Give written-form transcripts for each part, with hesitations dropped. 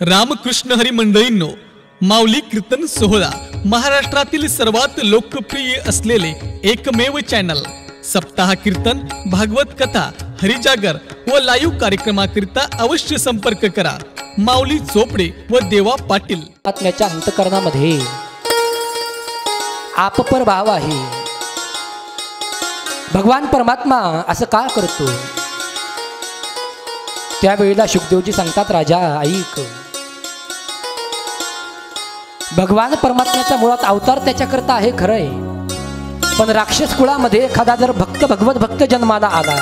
रामकृष्ण हरी मंडळींनो, माऊली कीर्तन सोहळा महाराष्ट्रातील सर्वात लोकप्रिय असलेले एकमेव चॅनल सप्ताह कीर्तन, भागवत कथा, हरिजागर व लाईव्ह कार्यक्रमाकरिता अवश्य संपर्क करा. माऊली चोपडे व देवा पाटील. आत्म्याच्या अंतकरणामध्ये आपपर भाव आहे. भगवान परमात्मा असं का करतो? त्यावेळेला शुकदेवजी सांगतात, राजा ऐक, भगवान परमात्म्याचा मुळात अवतार त्याच्याकरता आहे खरंय, पण राक्षस कुळामध्ये एखादा जर भगवत भक्त जन्माला आला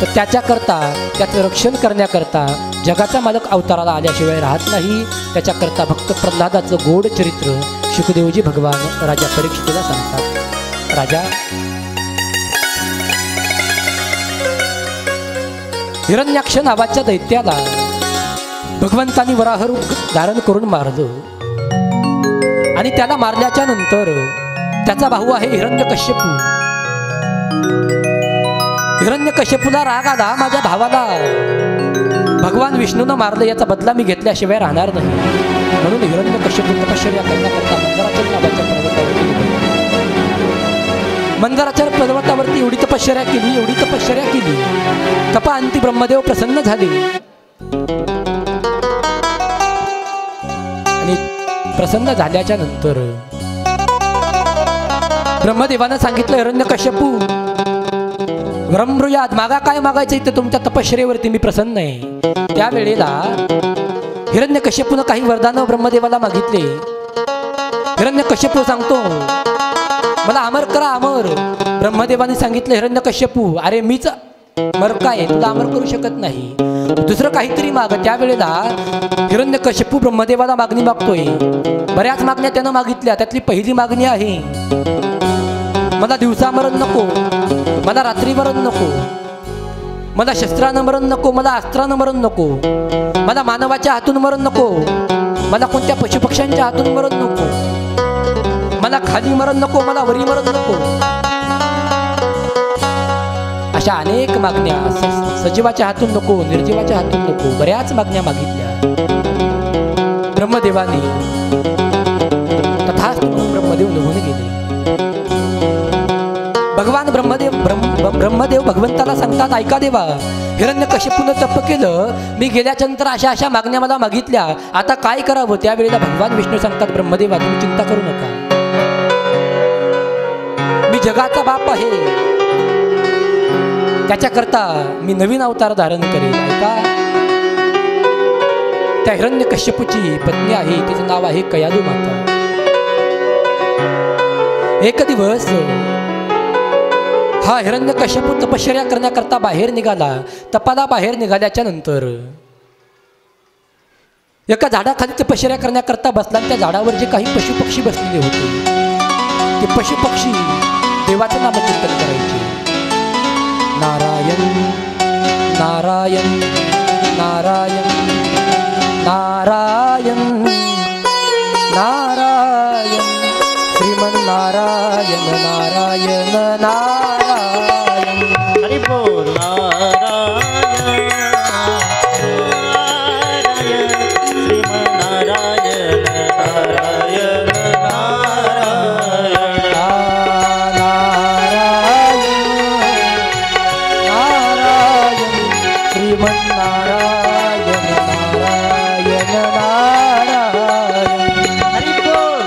तर त्याच्याकरता, त्याचं रक्षण करण्याकरता जगाचा मालक अवताराला आल्याशिवाय राहत नाही. त्याच्याकरता भक्त प्रल्हादाचं गोड चरित्र शुकदेवजी भगवान राजा परीक्षितीला सांगतात. राजा, हिरण्याक्ष नावाच्या दैत्याला भगवंतांनी वराह रूप धारण करून मारलं आणि त्याला मारल्याच्या नंतर त्याचा भाऊ आहे हिरण्यकश्यपू. हिरण्यकश्यपूला राग आला, माझ्या भावाला भगवान विष्णूनं मारलं, याचा बदला मी घेतल्याशिवाय राहणार नाही. म्हणून हिरण्यकश्यपू तपश्चर्या करण्याकरता मंदराचल नावाच्या पर्वतावरती गेला. मंदराचल पर्वतावरती एवढी तपश्चर्या केली, तपाअंती ब्रह्मदेव प्रसन्न झाले आणि प्रसन्न झाल्याच्या नंतर ब्रह्मदेवानं सांगितलं, हिरण्यकश्यपू ब्रह्मृयाद, मागा काय मागायचं, इथे तुमच्या तपश्चर्येवरती मी प्रसन्न आहे. त्यावेळेला हिरण्यकश्यपूनं काही वरदानं ब्रह्मदेवाला मागितले. हिरण्यकश्यपू सांगतो, मला अमर करा, अमर. ब्रह्मदेवाने सांगितलं, हिरण्यकश्यपू, अरे मीच मरका आहे, तुला अमर करू शकत नाही, दुसरं काहीतरी माग. त्यावेळेला हिरण्यकश्यपू ब्रह्मदेवाला मागणी मागतोय. बऱ्याच मागण्या त्यानं मागितल्या, त्यातली पहिली मागणी आहे, मला दिवसा मरण नको, मला रात्री मरण नको, मला शस्त्रानं मरण नको, मला अस्त्रानं मरण नको, मला मानवाच्या हातून मरण नको, मला कोणत्या पशुपक्ष्यांच्या हातून मरण नको, मला खाली मरण नको, मला वरी मरण नको. अशा अनेक मागण्या, सजीवाच्या हातून नको, निर्जीवाच्या हातून नको, बऱ्याच मागण्या मागितल्या. ब्रह्मदेवाने तथास्तु म्हणून ब्रह्मदेव निघून गेले. भगवान ब्रह्मदेव भगवंताला सांगतात, ऐका देवा, हिरण्यकश्यपूनं तप केलं, मी गेल्याच्या नंतर अशा अशा मागण्या मला मागितल्या, आता काय करावं? त्यावेळेला भगवान विष्णू सांगतात, ब्रह्मदेवा तुम्ही चिंता करू नका, मी जगाचा बाप आहे, त्याच्याकरता मी नवीन अवतार धारण करेल. ऐका, त्या हिरण्यकश्यपूची पत्नी आहे, तिचं नाव आहे कयादू माता. एक दिवस हा हिरण्यकश्यपू तपश्चर्या करण्याकरता बाहेर निघाला. तपाला बाहेर निघाल्याच्या नंतर एका झाडाखाली तपश्चर्या करण्याकरता बसला. त्या झाडावर जे काही पशुपक्षी बसलेले होते, ते पशुपक्षी देवाचं नामचिंतन करायचे. नारायण नारायण नारायण नारायण नारायण श्रीमन नारायण नारायण नारायण. हरि बोल. नारायण नारायण श्रीमन नारायण नारायण नारायण नारायण श्रीमन नारायण नारायण नारायण. हरि बोल.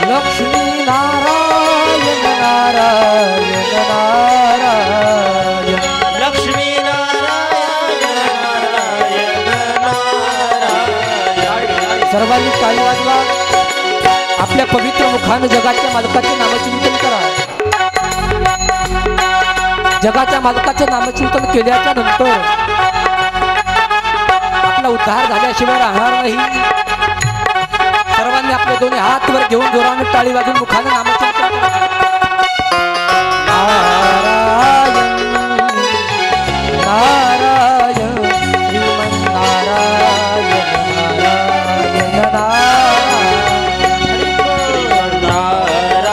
लक्ष्मी नारायण नारायण नारायण. लक्ष्मी नारायण नारायण नारायण. सर्वांनी ताली वाजवा. आपल्या पवित्र मुखानं जगाच्या मालकाचे नामचिंतन करा. जगाच्या मालकाचं नामचिंतन केल्याच्या नंतर आपला उद्धार झाल्याशिवाय राहणार नाही. सर्वांनी आपले दोन्ही हात वर घेऊन जोराने टाळी वाजून मुखाने नामचिंतन करा. नारायण नारायण श्रीमन नारायण नारायण नारायण.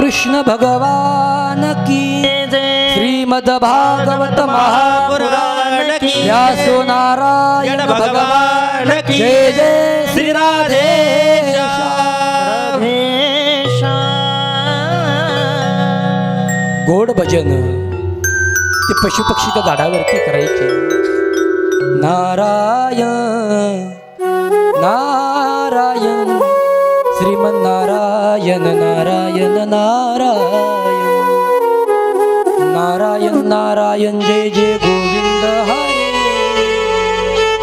कृष्ण भगवान की जय श्रीमद भागवत महापुराण की व्यासो नारायण भगवान की जय जय श्री राधेश गोड भजन ते पशुपक्षी त्या झाडावरती करायचे. नारायण नारायण श्रीमन्नारायण नारायण नारायण नारायण नारायण जय जय गोविंद हरे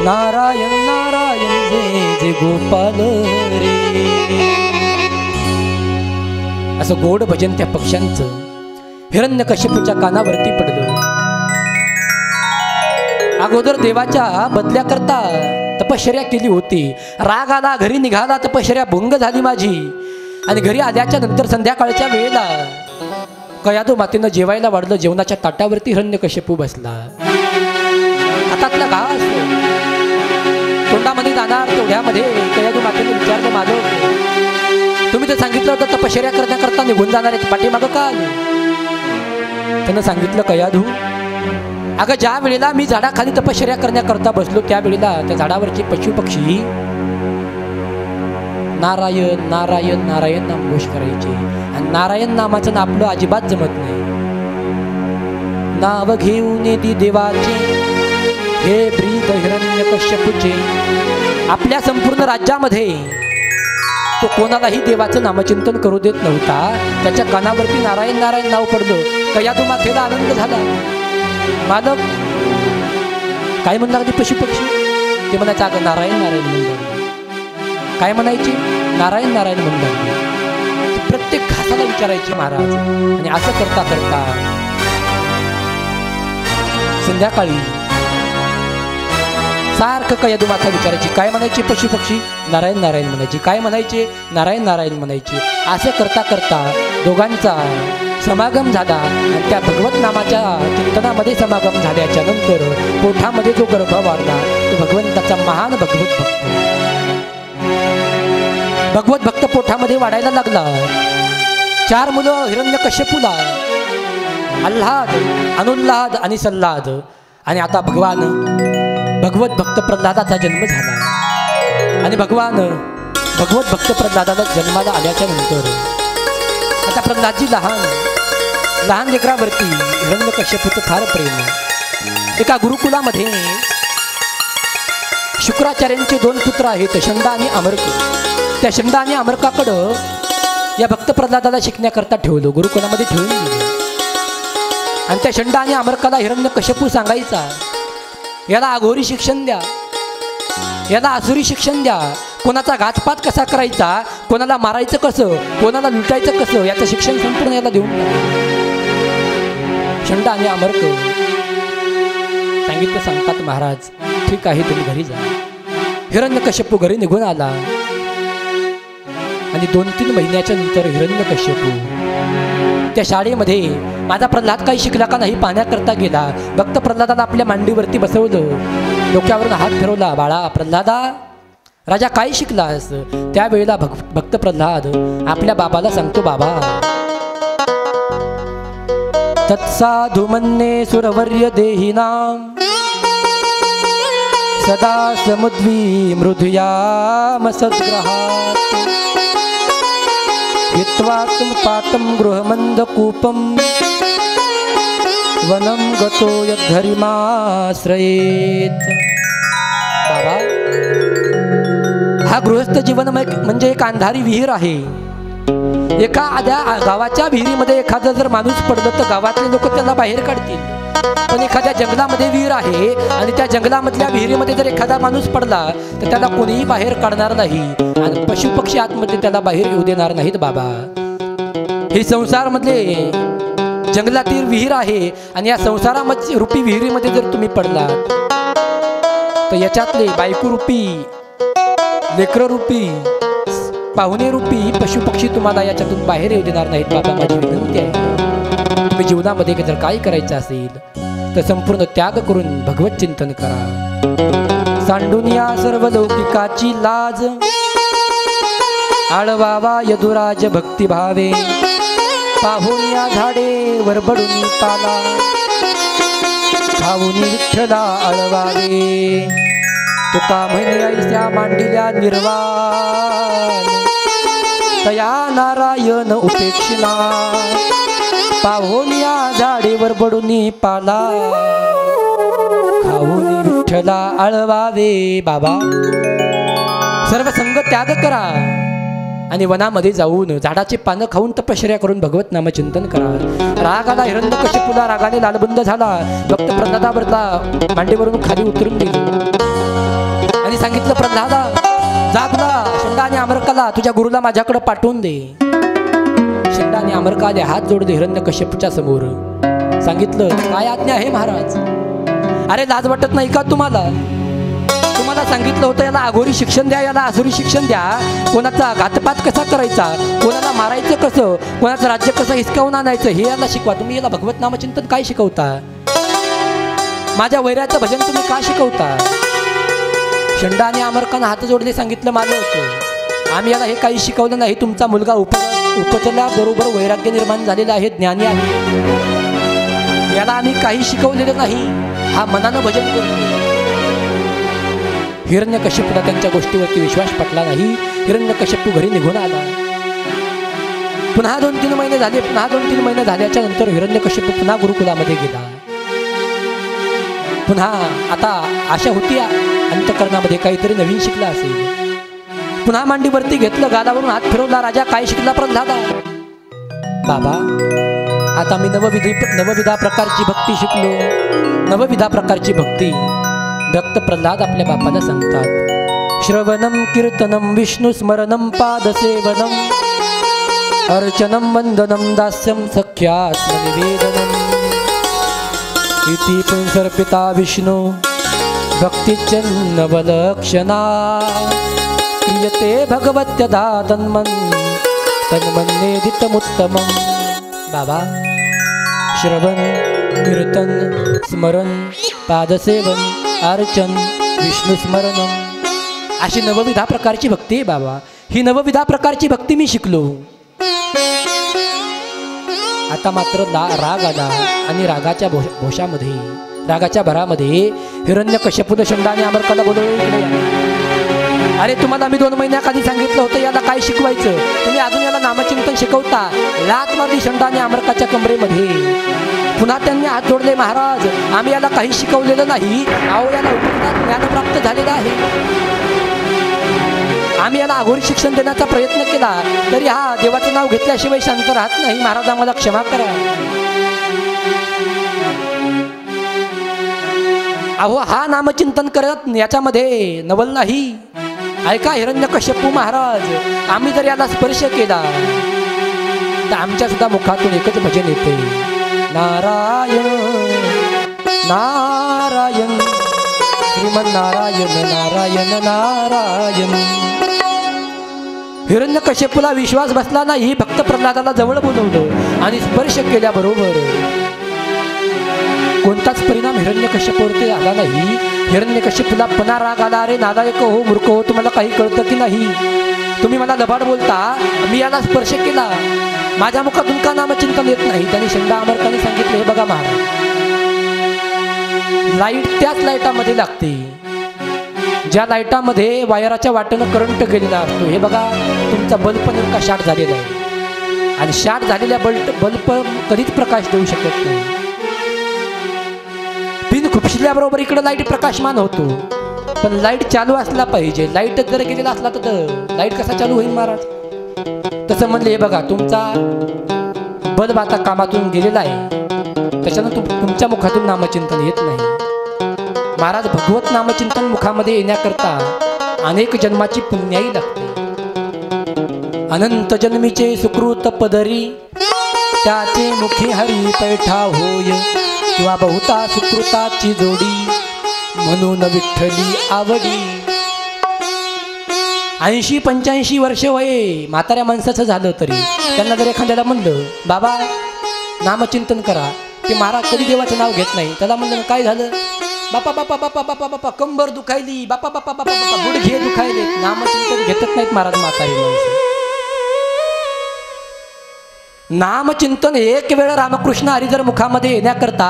नारायण नारायण जय जय गोपाल रे. असं गोड भजन त्या पक्ष्यांचं हिरण्यकश्यपूच्या कानावरती पडलं. अगोदर देवाच्या बदल्याकरता तपश्चर्या केली होती. राग आला, घरी निघाला, तपश्चर्या भंग झाली माझी. आणि घरी आल्याच्या नंतर संध्याकाळच्या वेळेला कयादू मातेनं जेवायला वाढलं. जेवणाच्या ताटावरती हिरण्यकश्यपू बसला. हातातला घास तोंडामध्ये जाणार तेवढ्यामध्ये कयादू मातेने विचारलं, माधव तुम्ही तर सांगितलं होतं तपश्चर्या करण्याकरता निघून जाणार आहेत, पाठीमागं का आले? त्यानं सांगितलं, कयादू अगं ज्या वेळेला मी झाडाखाली तपश्चर्या करण्याकरता बसलो त्यावेळेला त्या झाडावरचे पशुपक्षी नारायण नारायण नारायण नामघोष करायचे. आणि नारायण नामाचं आपलं अजिबात जमत नाही. नाव घेऊन येती देवाचे हे ब्रीद हिरण्यकश्यपूचे. आपल्या संपूर्ण राज्यामध्ये तो कोणालाही देवाचं नामचिंतन करू देत नव्हता. त्याच्या कानावरती नारायण नारायण नाव पडलं. कयादू मातेला आनंद झाला. मालक काय म्हणणार ते पशुपक्षी? ते म्हणायचं अगं नारायण नारायण म्हणतात. काय म्हणायचे? नारायण नारायण म्हणतात. प्रत्येक घासाला विचारायचे महाराज. आणि असं करता करता संध्याकाळी सारखं कयादू माता विचारायची. काय म्हणायचे पशुपक्षी? नारायण नारायण म्हणायचे. काय म्हणायचे? नारायण नारायण म्हणायचे. असं करता करता दोघांचा समागम झाला. आणि त्या भगवत नामाच्या चिंतनामध्ये समागम झाल्याच्या नंतर पोठामध्ये जो गर्भ वाढला तो भगवंताचा महान भगवत भक्त पोठामध्ये वाढायला लागला. 4 मुलं हिरण्यकश्यपूला, आल्हाद, अनुल्हाद आणि सल्लाद. आणि आता भगवत भक्त प्रल्हादाचा जन्म झाला. आणि भगवत भक्त प्रल्हादाला जन्माला आल्याच्या नंतर आता प्रल्हादजी लहान लेकरावरती हिरण्यकश्यपूचं फार प्रेम. एका गुरुकुलामध्ये शुक्राचार्यांचे 2 पुत्र आहेत, शंडा आणि अमर्क. त्या शंडा आणि अमर्काकडं या भक्त प्रल्हादाला शिकण्याकरता ठेवलं, गुरुकुलामध्ये ठेवून दिलं. आणि त्या शंडा आणि अमर्काला हिरण्यकश्यपू सांगायचा, याला अघोरी शिक्षण द्या, याला आसुरी शिक्षण द्या. कोणाचा घातपात कसा करायचा, कोणाला मारायचं कसं, कोणाला लुटायचं कसं, याचं शिक्षण संपूर्ण याला देऊन टाकलं. शंडा आणि अमर्क सांगतात, महाराज ठीक आहे तुम्ही घरी जा. हिरण्यकश्यपू घरी निघून आला. आणि 2-3 महिन्याच्या नंतर हिरण्यकश्यपू त्या शाळेमध्ये माझा प्रल्हाद काही शिकला का नाही पाहण्याकरता गेला. भक्त प्रल्हादाला आपल्या मांडीवरती बसवलं, डोक्यावरून हात फिरवला. बाळा प्रल्हादा, राजा काय शिकलास? त्यावेळेला भक्त प्रल्हाद आपल्या बाबाला सांगतो, बाबा तत्साधु मन्ये सुरवर्य देहिनाम सदा समुद्वी मृदुयाम सद्ग्रहात् हित्वातुं पातं गृहमन्दकूपं वनं गतो यद्धरिमाश्रयेत. बाबा हा गृहस्थ जीवन म्हणजे एक अंधारी विहीर आहे. एखाद्या गावाच्या विहिरीमध्ये एखादा जर माणूस पडलं तर गावातले लोक त्याला बाहेर काढतील. पण एखाद्या जंगलामध्ये विहीर आहे आणि त्या जंगलामधल्या विहिरीमध्ये जर एखादा माणूस पडला तर त्याला कोणीही बाहेर काढणार नाही. आणि पशुपक्षी आतमध्ये त्याला बाहेर येऊ देणार नाहीत. बाबा हे संसारमधले जंगलातील विहीर आहे आणि या संसारामध्ये रूपी विहिरीमध्ये जर तुम्ही पडला तर याच्यातले बायको रूपी, लेकर रूपी, पाहुणे रूपी पशुपक्षी तुम्हाला याच्यातून बाहेर येऊ देणार नाहीत. बाबा माझी विनंती आहे, तुम्ही जीवनामध्ये जर काय करायचं असेल तर संपूर्ण त्याग करून भगवत चिंतन करा. सांडून या सर्व लौकिकाची लाज आळवावा यदुराज भक्तिभावे पाहून या झाडे वरबडून पाला खाऊन विठ्ठला आळवावे तुका म्हणे ऐस्या मांडिल्या निर्वाण तया नारायण उपेक्षिना पाहून या झाडे वरबडून पाला खाऊन विठ्ठला आळवावे. बाबा सर्व संग त्याग करा आणि वनामध्ये जाऊन झाडाची पानं खाऊन तपश्चर्या करून भगवत नामचिंतन करा. राग आला हिरण्यकशिपूला, रागाने लालबंद झाला. भक्त प्रल्हादावरला मांडीवरून खाली उतरून गेली आणि सांगितलं, प्रल्हादा जा तुला शंडा आणि अमरकाला तुझ्या गुरुला माझ्याकडे पाठवून दे. शंडा आणि अमरका आले, हात जोडले हिरण्यकशिपूच्या समोर. सांगितलं, काय आज्ञा आहे महाराज? अरे लाज वाटत नाही का तुम्हाला? तुम्हाला सांगितलं होतं याला अघोरी शिक्षण द्या, याला आसुरी शिक्षण द्या. कोणाचा घातपात कसा करायचा, कोणाला मारायचं कसं, कोणाचं राज्य कसं हिसकावून आणायचं हे याला शिकवा. तुम्ही याला भगवत नामचिंतन काय शिकवता? माझ्या वैराचं भजन तुम्ही का शिकवता? शंडा आणि अमरकानं हात जोडले. सांगितलं, माझं होतं, आम्ही याला हे काही शिकवलं नाही. तुमचा मुलगा उपजला बरोबर वैराग्य निर्माण झालेला आहे, ज्ञानी आहे. याला आम्ही काही शिकवलेलं नाही, हा मनानं भजन करतो. हिरण्यकशिपूला त्यांच्या गोष्टीवरती विश्वास पटला नाही. हिरण्यकशिपू घरी निघून आला. पुन्हा 2-3 महिने झाले. पुन्हा 2-3 महिने झाल्याच्या नंतर हिरण्यकशिपू पुन्हा गुरुकुलामध्ये गेला. पुन्हा आता आशा होती अंतकरणामध्ये काहीतरी नवीन शिकला असेल. पुन्हा मांडीवरती घेतलं, गालावरून हात फिरवला. राजा काय शिकला प्रल्हादा? बाबा आता मी नवविधा प्रकारची भक्ती शिकलो. नवविधा प्रकारची भक्ती. भक्त प्रल्हाद आपल्या बापाला सांगतात, श्रवणम कीर्तनम विष्णू स्मरणम पादसेवनम अर्चनम वंदनम दास्यम सख्यास्मनिवेदनम इति पुंसर्पिता विष्णू भक्तिचन्नवलक्षणा क्रियते भगवत्यदा तन्मन्येदितमुत्तमम्. बाबा श्रवण कीर्तन स्मरण पादसेवन अर्चन विष्णू स्मरणम अशी नवविधा प्रकारची भक्ती आहे बाबा. ही नवविधा प्रकारची भक्ती मी शिकलो. आता मात्र राग आला आणि रागाच्या भोशामध्ये, रागाच्या भरामध्ये हिरण्यकशिपूने शंडा आणि अमरकाला बोलवलं. अरे तुम्हाला मी 2 महिन्याखाली सांगितलं होतं याला काय शिकवायचं, तुम्ही अजून याला नामचिंतन शिकवता. लात मारली शंडा आणि अमरकाच्या कमरेमध्ये. पुन्हा त्यांनी हात जोडले, महाराज आम्ही याला काही शिकवलेलं नाही, अहो याला उपनिषदात ज्ञान प्राप्त झालेलं आहे. आम्ही याला अघोरी शिक्षण देण्याचा प्रयत्न केला तरी हा देवाचं नाव घेतल्याशिवाय शांत राहत नाही. महाराज आम्हाला क्षमा करा. अहो हा नामचिंतन करत याच्यामध्ये नवल नाही. ऐका हिरण्यकशिपू महाराज, आम्ही जर याला स्पर्श केला तर आमच्या सुद्धा मुखातून एकच भजन येते, नारायण नारायण श्रीमन नारायण नारायण नारायण. हिरण्यकशिपूला विश्वास बसला नाही. भक्त प्रल्हादाला जवळ बोलवलं आणि स्पर्श केल्याबरोबर कोणताच परिणाम हिरण्यकशिपूवरती आला नाही. हिरण्यकशिपूला पुन्हा राग आला. अरे नालायक हो, मूर्ख हो, तुम्हाला काही कळतं की नाही? तुम्ही मला लबाड बोलता. मी याला स्पर्श केला, माझ्या मुखातून का नामचिंतन येत नाही? त्यांनी शंडा अमरकाने सांगितलं, हे बघा महाराज, लाईट त्याच लाईटामध्ये लागते ज्या लाईटामध्ये वायराच्या वाटेनं करंट गेलेला असतो. हे बघा तुमचा बल्ब नेमका शॉर्ट झालेला आहे आणि शॉर्ट झालेल्या बल्ब कधीच प्रकाश देऊ शकत नाही. पिन खुपसल्याबरोबर इकडे लाईट प्रकाशमान होतो, पण लाईट चालू असला पाहिजे. लाईटच जर गेलेला असला तर लाईट कसा चालू होईल महाराज? तसं म्हणले, हे बघा तुमचा बल्ब आता कामातून गेलेला आहे, त्याच्यानं तुमच्या मुखातून नामचिंतन येत नाही. महाराज भगवत नामचिंतन मुखामध्ये येण्याकरता अनेक जन्माची पुण्याई लागते. अनंत जन्मीचे सुकृत पदरी त्याचे मुखी हरी पैठा होय, किंवा बहुता सुकृताची जोडी म्हणून विठ्ठली आवडी. 80-85 वर्ष वय म्हाताऱ्या माणसाचं झालं तरी त्यांना जर एखाद्याला म्हणलं, बाबा नामचिंतन करा, ते महाराज कधी देवाचं नाव घेत नाही. त्याला म्हणलं काय झालं? बापा बापा बापा बापा बापा कंबर दुखायली, बापा बापा बापा बापा गुडघे दुखायले. नामचिंतन घेतच नाहीत महाराज म्हातारी माणसं. नामचिंतन एक वेळ रामकृष्ण हरी जर मुखामध्ये येण्याकरता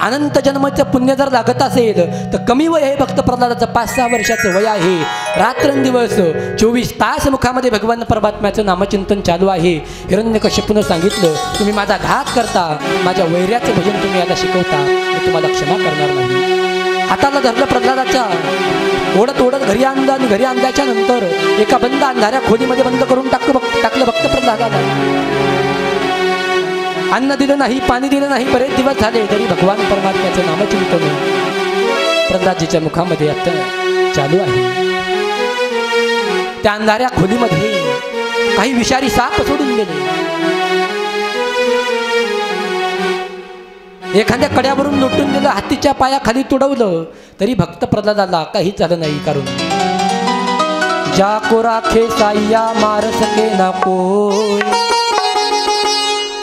अनंत जन्माचं पुण्य जर लागत असेल तर कमी वय हे भक्त प्रल्हादाचं 5-6 वर्षाचं वय आहे. रात्रंदिवस 24 तास मुखामध्ये भगवान परमात्म्याचं नामचिंतन चालू आहे. हिरण्यकश्यपूनं सांगितलं, तुम्ही माझा घात करता, माझ्या वैर्याचं भजन तुम्ही याला शिकवता, मी तुम्हाला क्षमा करणार नाही. हाताला धरलं प्रल्हादाच्या, ओढत ओढत घरी आणलं आणि घरी आणल्याच्या नंतर एका बंद अंधाऱ्या खोलीमध्ये बंद करून टाकलं भक्त प्रल्हादाला. अन्न दिलं नाही, पाणी दिलं नाही, बरेच दिवस झाले तरी भगवान परमात्म्याचं नामचिंतन प्रल्हादजीच्या मुखामध्ये आता चालू आहे. त्या अंधाऱ्या खोलीमध्ये काही विषारी साप सोडून गेले. एखाद्या कड्यावरून लुटून दिलं, हातीच्या पायाखाली तुडवलं तरी भक्त प्रल्हादाला काही झालं नाही. कारण जाको राखे साया मार सके ना कोई,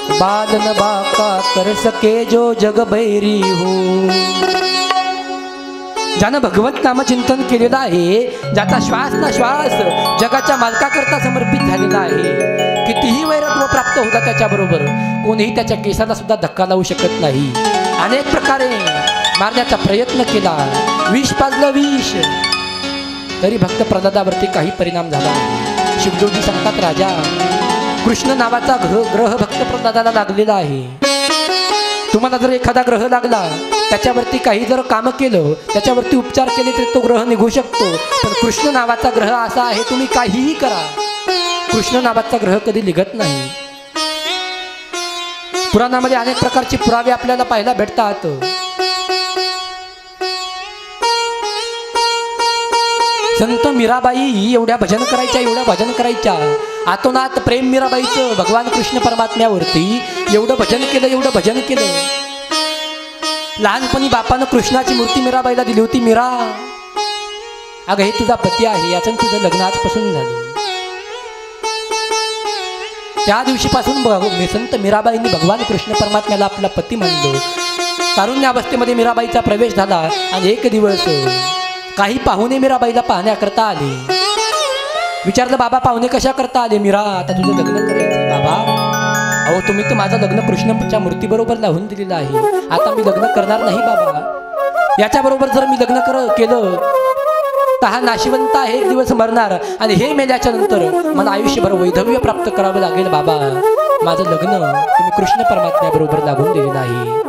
बादन बाका कर सके जो जग बैरी हो. ज्यानं भगवत नामचिंतन केलेलं आहे, ज्याचा श्वास ना श्वास जगाच्या मालकाकरता समर्पित झालेला आहे, कितीही वैरत्व प्राप्त होता त्याच्याबरोबर कोणीही त्याच्या केसाला सुद्धा धक्का लावू शकत नाही. अनेक प्रकारे मारण्याचा प्रयत्न केला, विष पाजलं विष, तरी भक्त प्रल्हादावरती काही परिणाम झाला नाही. शिवदेवजी सांगतात, राजा कृष्ण नावाचा ग्रह भक्त प्रल्हादाला लागलेला आहे. तुम्हाला जर एखादा ग्रह लागला, त्याच्यावरती काही जर काम केलं, त्याच्यावरती उपचार केले तरी तो ग्रह निघू शकतो. पण कृष्ण नावाचा ग्रह असा आहे, तुम्ही काहीही करा, कृष्ण नावाचा ग्रह कधी निघत नाही. पुराणामध्ये अनेक प्रकारचे पुरावे आपल्याला पाहायला भेटतात. संत मीराबाई एवढ्या भजन करायच्या, आतोनात प्रेम मीराबाईचं भगवान कृष्ण परमात्म्यावरती एवढं भजन केलं. लहानपणी बापानं कृष्णाची मूर्ती मीराबाईला दिली होती. मीरा, अगं हे तुझा पती आहे, याचं तुझं लग्न आजपासून झालं. त्या दिवशीपासून संत मीराबाईंनी भगवान कृष्ण परमात्म्याला आपला पती मानलं. तारुण्यावस्थेमध्ये मीराबाईचा प्रवेश झाला आणि एक दिवस काही पाहुणे मीराबाईला पाहण्याकरता आले. विचारलं, बाबा पाहुणे कशा करता आले? मीरा, आता तुझं लग्न करायचं. बाबा, अहो तुम्ही तर माझं लग्न कृष्णच्या मूर्तीबरोबर लावून दिलेलं आहे, आता मी लग्न करणार नाही बाबा. याच्याबरोबर जर मी लग्न केलं तर हा नाशिवंत आहे, एक दिवस मरणार, आणि हे मेल्याच्या नंतर मला आयुष्यभर वैधव्य प्राप्त करावं लागेल. बाबा, माझं लग्न तुम्ही कृष्ण परमात्म्याबरोबर लागून दिलेलं आहे.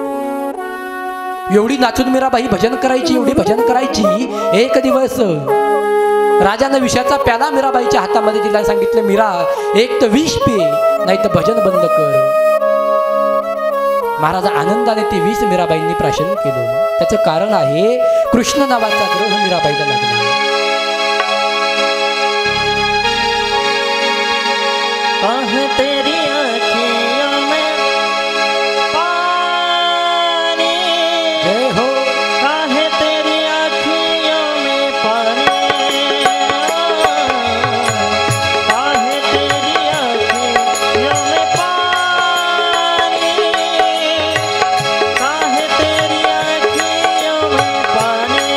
एवढी नाचून मीराबाई भजन करायची. एक दिवस राजानं विषाचा प्याला मीराबाईच्या हातामध्ये दिला. सांगितलं, मीरा, एक तर विष पे, नाही तर भजन बंद कर. महाराज आनंदाने ते विष मीराबाईंनी प्राशन केलं. त्याचं कारण आहे कृष्ण नावाचा ग्रह मीराबाईला लागला. तेरी आँखों में पानी, जय हो. काहे तेरी आँखों में पानी, काहे तेरी आँखों में पानी, काहे तेरी आँखों में पानी.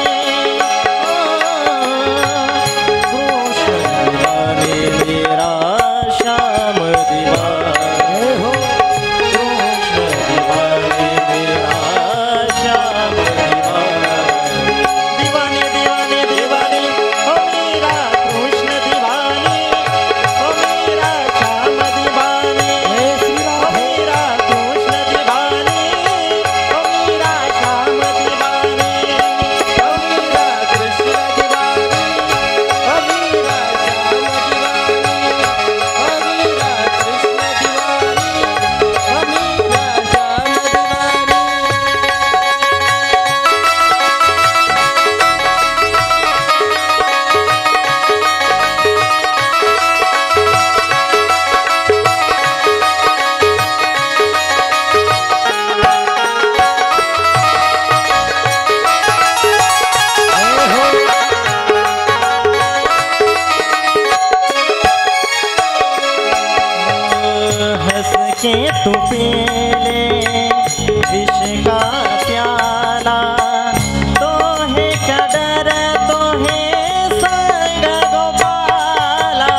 कृष्ण दीवाने मेरा श्याम दीवाने हो, कृष्ण दीवाने मेरा श्याम दीवाने, दीवाने दीवाने हो मेरा कृष्ण दीवाने, हो मेरा श्याम दीवाने, हो मेरा कृष्ण दीवाने, हो मेरा श्याम दीवाने, हो मेरा कृष्ण दीवाने, हो मेरा श्याम हंस के तू पी ले विष का प्याला, तो है कदर तो है संग गोपाला.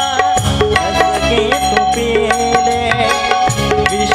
हंस के तू पी ले विष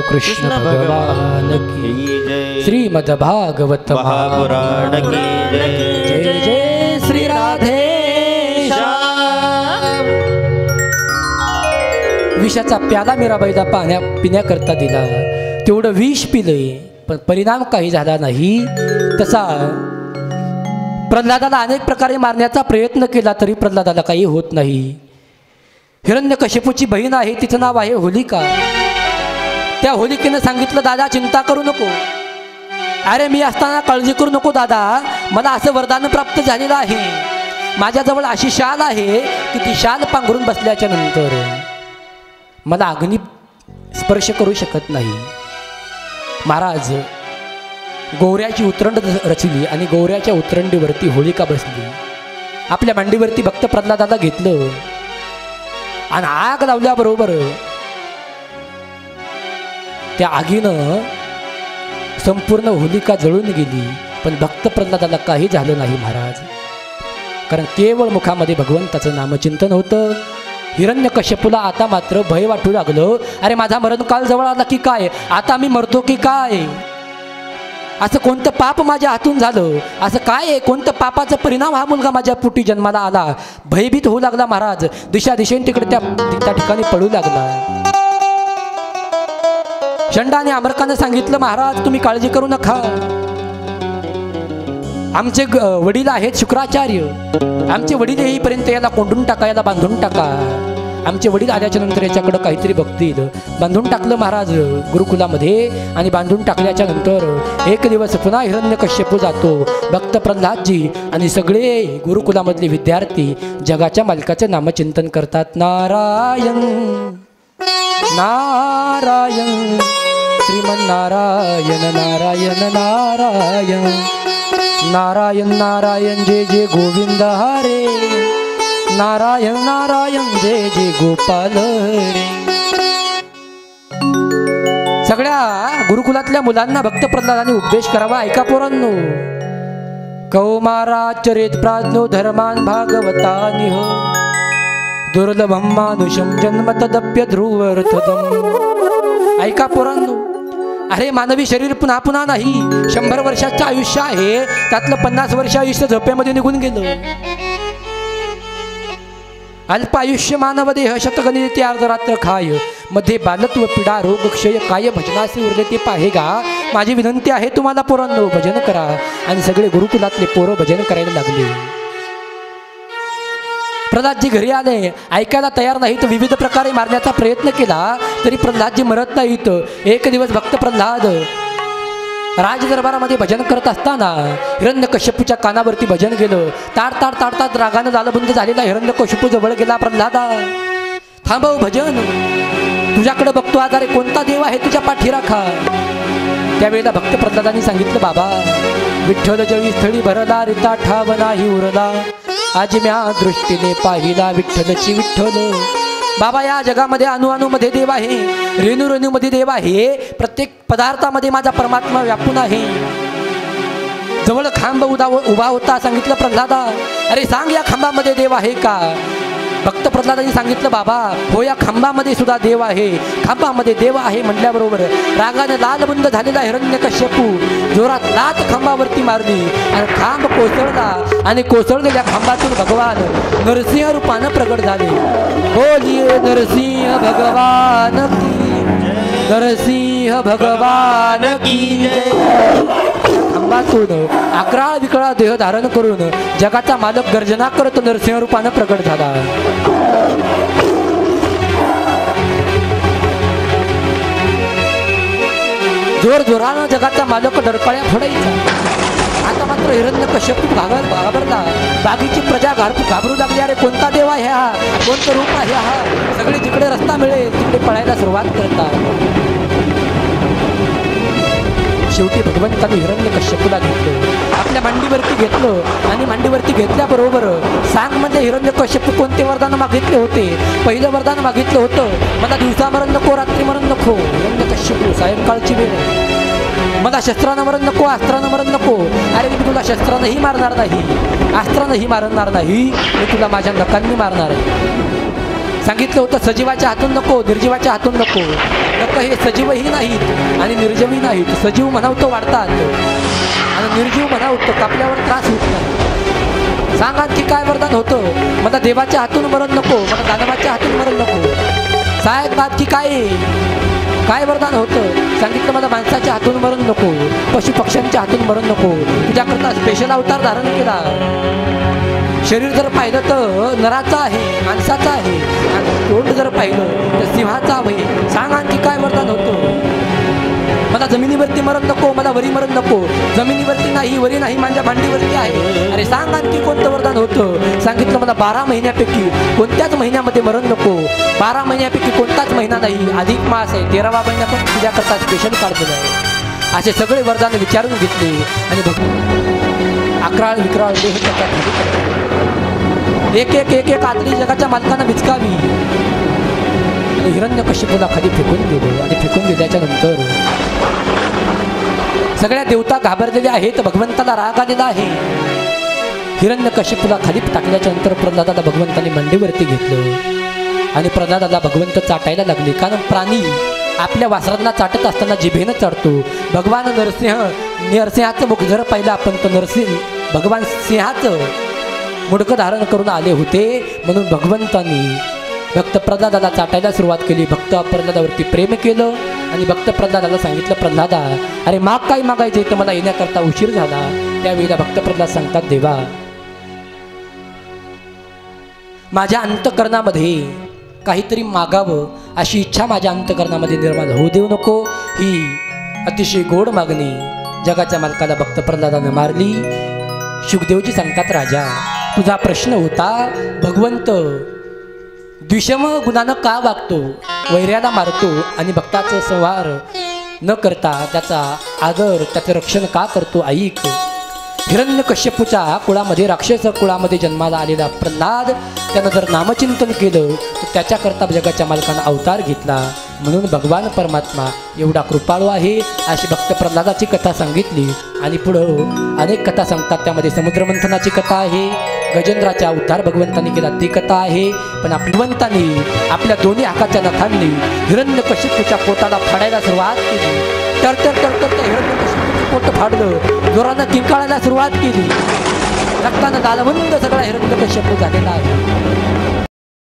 कृष्ण भगवान की जय श्रीमद भागवत महापुराण की जय जय श्री राधे श्याम. विषाचा प्याला मीराबाईला पिण्याकरता दिला. तेवढं विष पिलंय पण परिणाम काही झाला नाही. तसा प्रल्हादाला अनेक प्रकारे मारण्याचा प्रयत्न केला तरी प्रल्हादाला काही होत नाही. हिरण्यकशिपूची बहीण आहे, तिचं नाव आहे होलिका. त्या होलिकेनं सांगितलं, दादा चिंता करू नको. अरे मी असताना काळजी करू नको दादा, मला असं वरदान प्राप्त झालेलं आहे. माझ्याजवळ अशी शाल आहे की ती शाल पांघरून बसल्याच्या नंतर मला अग्नी स्पर्श करू शकत नाही. महाराज गौऱ्याची उतरंड रचली आणि गौऱ्याच्या उतरंडीवरती होलिका बसली. आपल्या मांडीवरती भक्त प्रल्हादाला घेतलं आणि आग लावल्याबरोबर त्या आगीनं संपूर्ण होलिका जळून गेली. पण भक्त प्रल्हादाला काही झालं नाही महाराज, कारण केवळ मुखामध्ये भगवंताचं नामचिंतन होतं. हिरण्यकश्यपूला आता मात्र भय वाटू लागलं. अरे माझा मरणकाल जवळ आला की काय, आता मी मरतो की काय, असं कोणतं पाप माझ्या हातून झालं, असं काय आहे, कोणतं पापाचा परिणाम हा मुलगा माझ्या पोटी जन्माला आला. भयभीत होऊ लागला महाराज. दिशेने तिकडे त्या ठिकाणी पळू लागला. चंडा आणि अमरकानं सांगितलं, महाराज तुम्ही काळजी करू नका. आमचे वडील आहेत शुक्राचार्य, आमचे वडील येईपर्यंत याला कोंडून टाका, याला बांधून टाका. आमचे वडील आल्याच्या नंतर याच्याकडं काहीतरी बघतील. बांधून टाकलं महाराज गुरुकुलामध्ये आणि बांधून टाकल्याच्या नंतर एक दिवस पुन्हा हिरण्यकश्यपू जातो. भक्त प्रल्हादजी आणि सगळे गुरुकुलामधले विद्यार्थी जगाच्या मालकाचं नामचिंतन करतात. नारायण नारायण श्रीमन्नारायण नारायण नारायण नारायण नारायण जय जय गोविंद हरे नारायण नारायण जय जय गोपाल हरे. सगळ्या गुरुकुलातल्या मुलांना भक्त प्रल्हादाने उपदेश करावा. ऐका पोरांनो. कौमाराचरित प्राज्ञो धर्मान भागवतानिह दुर्लभम मानुषम जन्म तदप्य ध्रुवर्थदम. ऐका पोरांनो. अरे मानवी शरीर पुन्हा पुन्हा नाही. 100 वर्षाचं आयुष्य आहे, त्यातलं 50 वर्ष आयुष्य झोपेमध्ये निघून गेलं. अल्प आयुष्य मानव देह शतगणित अर्धरात्र खाय मध्ये बालत्व पीडा रोग क्षय काय भजनासे उरले ते पाहेगा. माझी विनंती आहे तुम्हाला पोरांनो, भजन करा. आणि सगळे गुरुकुलातले पोरं भजन करायला लागले. प्रल्हादजी घरी आले, ऐकायला तयार नाहीत. विविध प्रकारे मारण्याचा प्रयत्न केला तरी प्रल्हादजी मरत नाहीत. एक दिवस भक्त प्रल्हाद राजदरबारामध्ये भजन करत असताना हिरण्यकश्यपूच्या कानावरती भजन गेलं. ताडताड रागानं लालबुंद झालेला हिरण्यकश्यपू जवळ गेला. प्रल्हादा थांबव भजन, तुझ्याकडे बघतो आजारे कोणता देव आहे तुझ्या पाठीराखा. त्यावेळेला भक्त प्रल्हादांनी सांगितलं, बाबा विठ्ठल जळी स्थळी भरला रिता ठाव नाही उरला. आज म्या दृष्टीने पाहिला विठ्ठलची विठ्ठल. बाबा या जगामध्ये अणुमध्ये देव आहे, रेणूमध्ये देव आहे. प्रत्येक पदार्थामध्ये माझा परमात्मा व्यापून आहे. जवळ खांब उभा होता. सांगितलं प्रल्हादा, अरे सांग या खांबामध्ये देव आहे का. भक्त प्रल्हादांनी सांगितलं, बाबा हो या खांबामध्ये सुद्धा देव आहे. खांबामध्ये देव आहे म्हटल्याबरोबर रागाने लालबुंद झालेला हिरण्यकश्यपू जोरात लात खांबावरती मारली आणि खांब कोसळला. आणि कोसळलेल्या खांबातून भगवान नरसिंह रूपानं प्रगट झाले. बोलिये नरसिंह भगवान की, नरसिंह भगवान की. खांबातून अकराळ विकराळ देह धारण करून जगाचा मालक गर्जना करत नरसिंह रूपानं प्रगट झाला. जोर जोरानं जगाचा मालक डरकाळ्या फोडायचा. आता मात्र हिरण्यकश्यपू घाबरला. बागीची प्रजा घाबरू लागली. अरे कोणता देव आहे हा, कोणतं रूप आहे हा. सगळे जिकडे रस्ता मिळेल तिकडे पळायला सुरुवात करतात. शेवटी भगवंताने हिरण्यकश्यपूला घेतलं, आपल्या मांडीवरती घेतलं. आणि मांडीवरती घेतल्याबरोबर सांग म्हणजे हिरण्यकश्यपू कोणते वरदान मागितले होते. पहिलं वरदान मागितलं होतं, मला दिवसा मरण नको, रात्री मरण नको. हिरण्यकश्यपू सायंकाळची वेळ, मला शस्त्रानं मरण नको, अस्त्रानं मरण नको. अरे मी तुला शस्त्रानंही मारणार नाही, अस्त्रानंही मारणार नाही, मी तुला माझ्या नखांनी मारणार आहे. सांगितलं होतं सजीवाच्या हातून नको, निर्जीवाच्या हातून नको. नख लोक हे सजीवही नाहीत आणि निर्जीवही नाहीत. सजीव म्हणावं तो वाढतात आणि निर्जीव म्हणावं तो कापल्यावर त्रास होत नाही. सांगा की काय वरदान होतं? मला देवाच्या हातून मरण नको, मला दानवाच्या हातून मरण नको. साहेब बात की काय वरदान होतं? सांगितलं मला माणसाच्या हातून मरण नको, पशु पक्ष्यांच्या हातून मरण नको. तुझ्याकरता स्पेशल अवतार धारण केला. शरीर जर पाहिलं तर नराचा आहे, माणसाचा आहे, आणि तोंड जर पाहिलं तर सिंहाचा आहे. सांग आणखी काय वरदान होतं? मला जमिनीवरती मरण नको, मला वरी मरण नको. जमिनीवरती नाही, वरी नाही, माझ्या मांडीवरती आहे. अरे सांग आणखी कोणतं वरदान होतं? सांगितलं मला 12 महिन्यापैकी कोणत्याच महिन्यामध्ये मरण नको. 12 महिन्यापैकी कोणताच महिना नाही, अधिक मास आहे, 13वा महिना पण तुझ्याकरता स्पेशल काढलेला आहे. असे सगळे वरदान विचारून घेतले आणि अकराळ विक्राळ देह त्याच्या खाली पडले. एक आतली जगाच्या मालकांना विचकावी आणि हिरण्यकश्यपूला खाली फेकून दिले. आणि फेकून दिल्याच्या नंतर सगळ्या देवता घाबरलेल्या आहेत, भगवंताला राग आलेला आहे. हिरण्यकश्यपूला खाली टाकल्याच्या नंतर प्रल्हादाला भगवंताने मांडीवरती घेतलं आणि प्रल्हादाला भगवंत चाटायला लागले. कारण प्राणी आपल्या वासरांना चाटत असताना जिभेनं चाटतो. भगवान नरसिंहाचं मुख जर पाहिलं आपण तर भगवान सिंहाचं मुडकं धारण करून आले होते. म्हणून भगवंतांनी भक्त प्रल्हादाला चाटायला सुरुवात केली. भक्त प्रल्हादावरती प्रेम केलं आणि भक्त प्रल्हादाला सांगितलं, प्रल्हादा अरे माग काय मागायचे तर मला येण्याकरता उशीर झाला. त्यावेळेला भक्त प्रल्हाद सांगतात, देवा माझ्या अंतःकरणामध्ये काहीतरी मागावं अशी इच्छा माझ्या अंतःकरणामध्ये निर्माण होऊ देऊ नको. ही अतिशय गोड मागणी जगाच्या मालकाला भक्त प्रल्हादानं मारली. शुकदेवजी सांगतात, राजा तुझा प्रश्न होता भगवंत द्विषम गुणानं का वागतो, वैऱ्याला मारतो आणि भक्ताचं संहार न करता त्याचा आदर त्याचं रक्षण का करतो? ऐक, हिरण्यकश्यपूच्या कुळामध्ये राक्षस कुळामध्ये जन्माला आलेला प्रल्हाद त्यानं जर नामचिंतन केलं तर त्याच्याकरता जगाच्या मालकानं अवतार घेतला. म्हणून भगवान परमात्मा एवढा कृपाळू आहे अशी भक्त प्रल्हादाची कथा सांगितली. आणि पुढं अनेक कथा सांगतात. त्यामध्ये समुद्रमंथनाची कथा आहे, गजेंद्राचा उद्धार भगवंतांनी केला ती कथा आहे. पण भगवंतांनी आपल्या दोन्ही हाताच्या नखांनी हिरण्यकश्यपूच्या पोटाला फाडायला सुरुवात केली. तर हिरण्यकश्यपूचं पोट फाडलं, जोरानं किंकाळायला सुरुवात केली. रक्तानं दालवंद सगळा हिरण्यकश्यपू झालेला आहे.